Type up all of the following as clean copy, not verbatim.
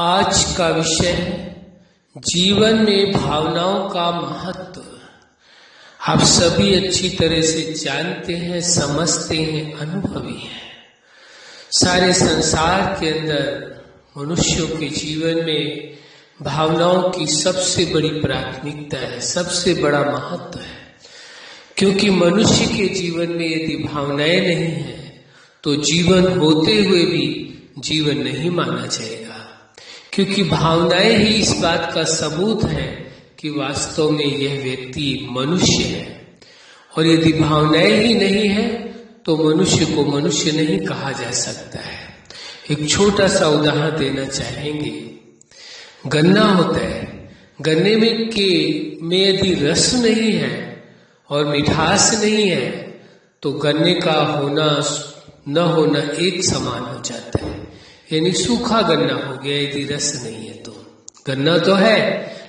आज का विषय है जीवन में भावनाओं का महत्व। आप सभी अच्छी तरह से जानते हैं, समझते हैं, अनुभवी हैं। सारे संसार के अंदर मनुष्यों के जीवन में भावनाओं की सबसे बड़ी प्राथमिकता है, सबसे बड़ा महत्व है। क्योंकि मनुष्य के जीवन में यदि भावनाएं नहीं हैं तो जीवन होते हुए भी जीवन नहीं माना जाएगा। क्योंकि भावनाएं ही इस बात का सबूत है कि वास्तव में यह व्यक्ति मनुष्य है। और यदि भावनाएं ही नहीं है तो मनुष्य को मनुष्य नहीं कहा जा सकता है। एक छोटा सा उदाहरण देना चाहेंगे। गन्ना होता है, गन्ने में यदि रस नहीं है और मिठास नहीं है तो गन्ने का होना न होना एक समान हो जाता है। यानी सूखा गन्ना हो गया यदि रस नहीं है तो। गन्ना तो है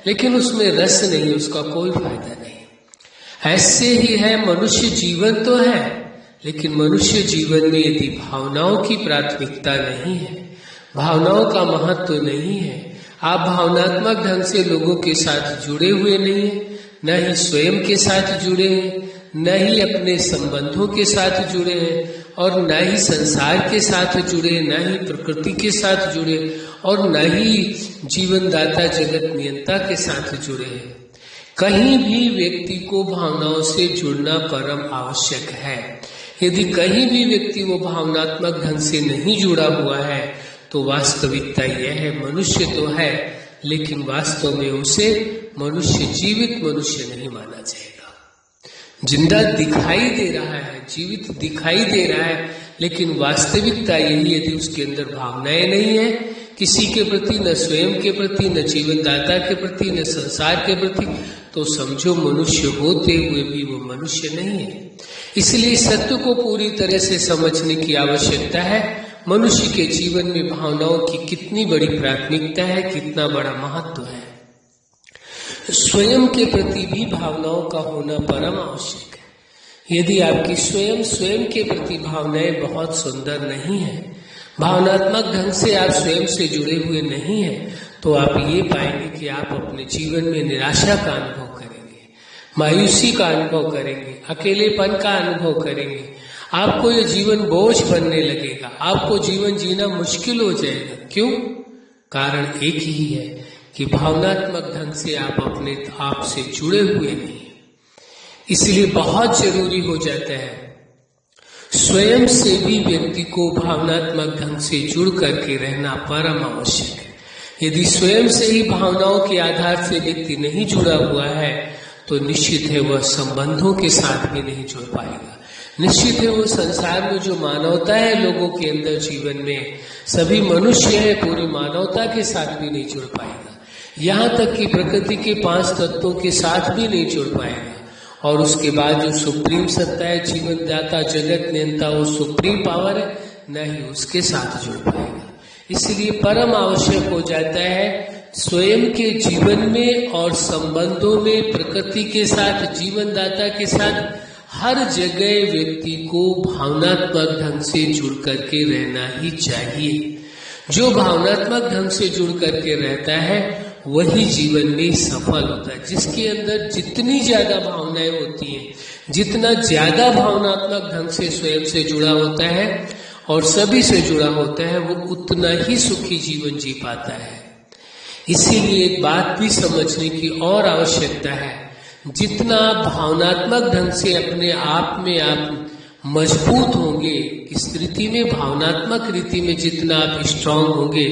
लेकिन उसमें रस नहीं, उसका कोई फायदा नहीं। ऐसे ही है मनुष्य जीवन तो है लेकिन मनुष्य जीवन में यदि भावनाओं की प्राथमिकता नहीं है, भावनाओं का महत्व नहीं है, आप भावनात्मक ढंग से लोगों के साथ जुड़े हुए नहीं हैं, न ही स्वयं के साथ जुड़े हैं, न ही अपने संबंधों के साथ जुड़े हैं, और न ही संसार के साथ जुड़े, न ही प्रकृति के साथ जुड़े, और न ही जीवनदाता जगत नियंता के साथ जुड़े हैं। कहीं भी व्यक्ति को भावनाओं से जुड़ना परम आवश्यक है। यदि कहीं भी व्यक्ति वो भावनात्मक ढंग से नहीं जुड़ा हुआ है तो वास्तविकता यह है मनुष्य तो है लेकिन वास्तव में उसे मनुष्य, जीवित मनुष्य नहीं माना जाएगा। जिंदा दिखाई दे रहा है, जीवित दिखाई दे रहा है, लेकिन वास्तविकता यही यदि उसके अंदर भावनाएं नहीं है किसी के प्रति, न स्वयं के प्रति, न जीवनदाता के प्रति, न संसार के प्रति, तो समझो मनुष्य होते हुए भी वो मनुष्य नहीं है। इसलिए सत्य को पूरी तरह से समझने की आवश्यकता है। मनुष्य के जीवन में भावनाओं की कितनी बड़ी प्राथमिकता है, कितना बड़ा महत्व है। स्वयं के प्रति भी भावनाओं का होना परम आवश्यक है। यदि आपकी स्वयं के प्रति भावनाएं बहुत सुंदर नहीं है, भावनात्मक ढंग से आप स्वयं से जुड़े हुए नहीं हैं, तो आप ये पाएंगे कि आप अपने जीवन में निराशा का अनुभव करेंगे, मायूसी का अनुभव करेंगे, अकेलेपन का अनुभव करेंगे। आपको ये जीवन बोझ बनने लगेगा, आपको जीवन जीना मुश्किल हो जाएगा। क्यों? कारण एक ही है कि भावनात्मक ढंग से आप अपने आप से जुड़े हुए नहीं। इसलिए बहुत जरूरी हो जाता है स्वयं से भी व्यक्ति को भावनात्मक ढंग से जुड़ करके रहना परम आवश्यक है। यदि स्वयं से ही भावनाओं के आधार से व्यक्ति नहीं जुड़ा हुआ है तो निश्चित है वह संबंधों के साथ भी नहीं जुड़ पाएगा। निश्चित है वो संसार में जो मानवता है लोगों के अंदर, जीवन में सभी मनुष्य है, पूरी मानवता के साथ भी नहीं जुड़ पाएगा। यहाँ तक कि प्रकृति के 5 तत्वों के साथ भी नहीं जुड़ पाएगा। और उसके बाद जो सुप्रीम सत्ता है, जीवनदाता जगत नियंता, वो सुप्रीम पावर है, न ही उसके साथ जुड़ पाएगा। इसलिए परम आवश्यक हो जाता है स्वयं के जीवन में और संबंधों में प्रकृति के साथ, जीवनदाता के साथ, हर जगह व्यक्ति को भावनात्मक ढंग से जुड़ करके रहना ही चाहिए। जो भावनात्मक ढंग से जुड़ करके रहता है वही जीवन में सफल होता है। जिसके अंदर जितनी ज्यादा भावनाएं होती हैं, जितना ज्यादा भावनात्मक ढंग से स्वयं से जुड़ा होता है और सभी से जुड़ा होता है, वो उतना ही सुखी जीवन जी पाता है। इसीलिए एक बात भी समझने की और आवश्यकता है, जितना आप भावनात्मक ढंग से अपने आप में आप मजबूत होंगे, इस रीति में भावनात्मक रीति में जितना आप स्ट्रांग होंगे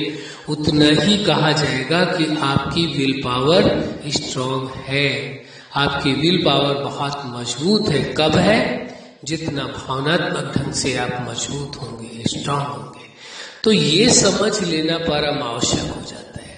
उतना ही कहा जाएगा कि आपकी विल पावर स्ट्रांग है, आपकी विल पावर बहुत मजबूत है। कब है? जितना भावनात्मक ढंग से आप मजबूत होंगे, स्ट्रांग होंगे। तो ये समझ लेना परम आवश्यक हो जाता है।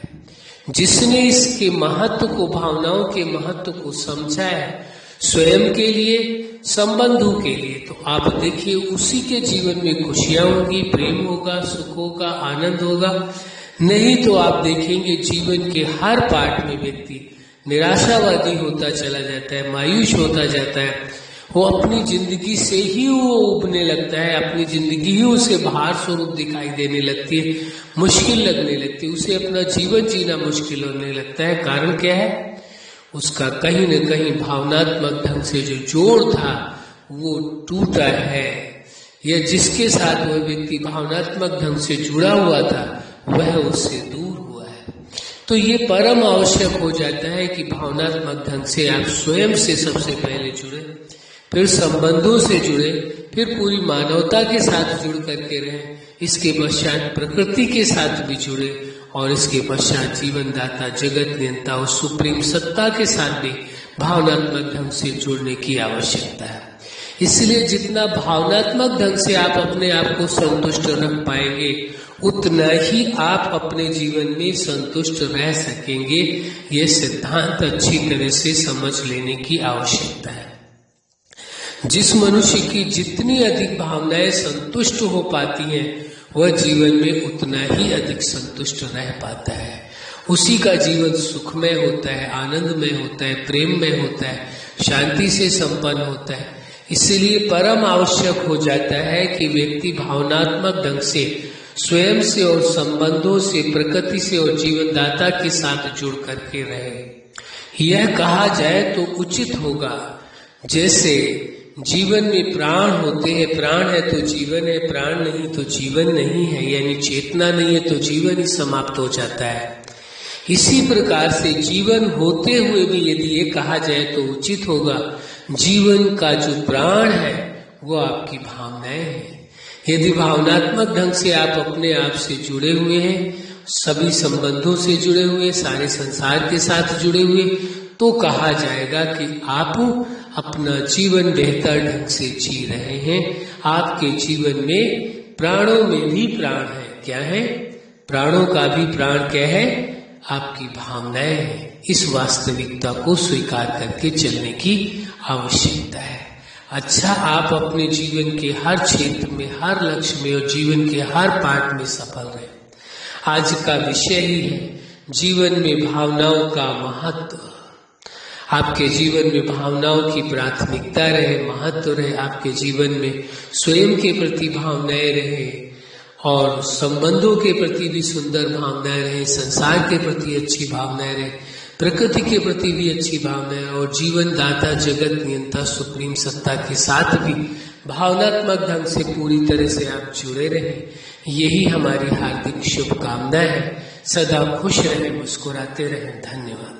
जिसने इसके महत्व को, भावनाओं के महत्व को समझा है स्वयं के लिए, संबंधों के लिए, तो आप देखिए उसी के जीवन में खुशियां होगी, प्रेम होगा, सुख होगा, आनंद होगा। नहीं तो आप देखेंगे जीवन के हर पार्ट में व्यक्ति निराशावादी होता चला जाता है, मायूस होता जाता है। वो अपनी जिंदगी से ही वो उबने लगता है, अपनी जिंदगी ही उसे भार स्वरूप दिखाई देने लगती है, मुश्किल लगने लगती है, उसे अपना जीवन जीना मुश्किल होने लगता है। कारण क्या है? उसका कहीं न कहीं भावनात्मक ढंग से जो जोड़ था वो टूटा है, या जिसके साथ वह व्यक्ति भावनात्मक ढंग से जुड़ा हुआ था वह उससे दूर हुआ है। तो ये परम आवश्यक हो जाता है कि भावनात्मक ढंग से आप स्वयं से सबसे पहले जुड़े, फिर संबंधों से जुड़े, फिर पूरी मानवता के साथ जुड़ करके रहें, इसके पश्चात प्रकृति के साथ भी जुड़े, और इसके पश्चात जीवनदाता, जगत नियंता और सुप्रीम सत्ता के साथ भी भावनात्मक ढंग से जुड़ने की आवश्यकता है। इसलिए जितना भावनात्मक ढंग से आप अपने आप को संतुष्ट रख पाएंगे उतना ही आप अपने जीवन में संतुष्ट रह सकेंगे। ये सिद्धांत अच्छी तरह से समझ लेने की आवश्यकता है। जिस मनुष्य की जितनी अधिक भावनाएं संतुष्ट हो पाती हैं वह जीवन में उतना ही अधिक संतुष्ट रह पाता है। उसी का जीवन सुखमय होता है, आनंदमय होता है, प्रेममय होता है, शांति से संपन्न होता है। इसलिए परम आवश्यक हो जाता है कि व्यक्ति भावनात्मक ढंग से स्वयं से और संबंधों से, प्रकृति से और जीवनदाता के साथ जुड़ करके रहे। यह कहा जाए तो उचित होगा, जैसे जीवन में प्राण होते हैं, प्राण है तो जीवन है, प्राण नहीं तो जीवन नहीं है, यानी चेतना नहीं है तो जीवन ही समाप्त हो जाता है। इसी प्रकार से जीवन होते हुए भी यदि ये कहा जाए तो उचित होगा, जीवन का जो प्राण है वो आपकी भावनाएं हैं। यदि भावनात्मक ढंग से आप अपने आप से जुड़े हुए हैं, सभी संबंधों से जुड़े हुए, सारे संसार के साथ जुड़े हुए, तो कहा जाएगा कि आप अपना जीवन बेहतर ढंग से जी रहे हैं। आपके जीवन में प्राणों में भी प्राण है। क्या है? प्राणों का भी प्राण क्या है? आपकी भावनाएं हैं। इस वास्तविकता को स्वीकार करके चलने की आवश्यकता है। अच्छा, आप अपने जीवन के हर क्षेत्र में, हर लक्ष्य में और जीवन के हर पार्ट में सफल रहे। आज का विषय ही है जीवन में भावनाओं का महत्व। आपके जीवन में भावनाओं की प्राथमिकता रहे, महत्व रहे, आपके जीवन में स्वयं के प्रति भावनाएं रहे और संबंधों के प्रति भी सुंदर भावनाएं रहे, संसार के प्रति अच्छी भावनाएं रहे, प्रकृति के प्रति भी अच्छी भावनाएं, और जीवन दाता, जगत नियंता, सुप्रीम सत्ता के साथ भी भावनात्मक ढंग से पूरी तरह से आप जुड़े रहें। यही हमारी हार्दिक शुभकामना है। सदा खुश रहें, मुस्कुराते रहें। धन्यवाद।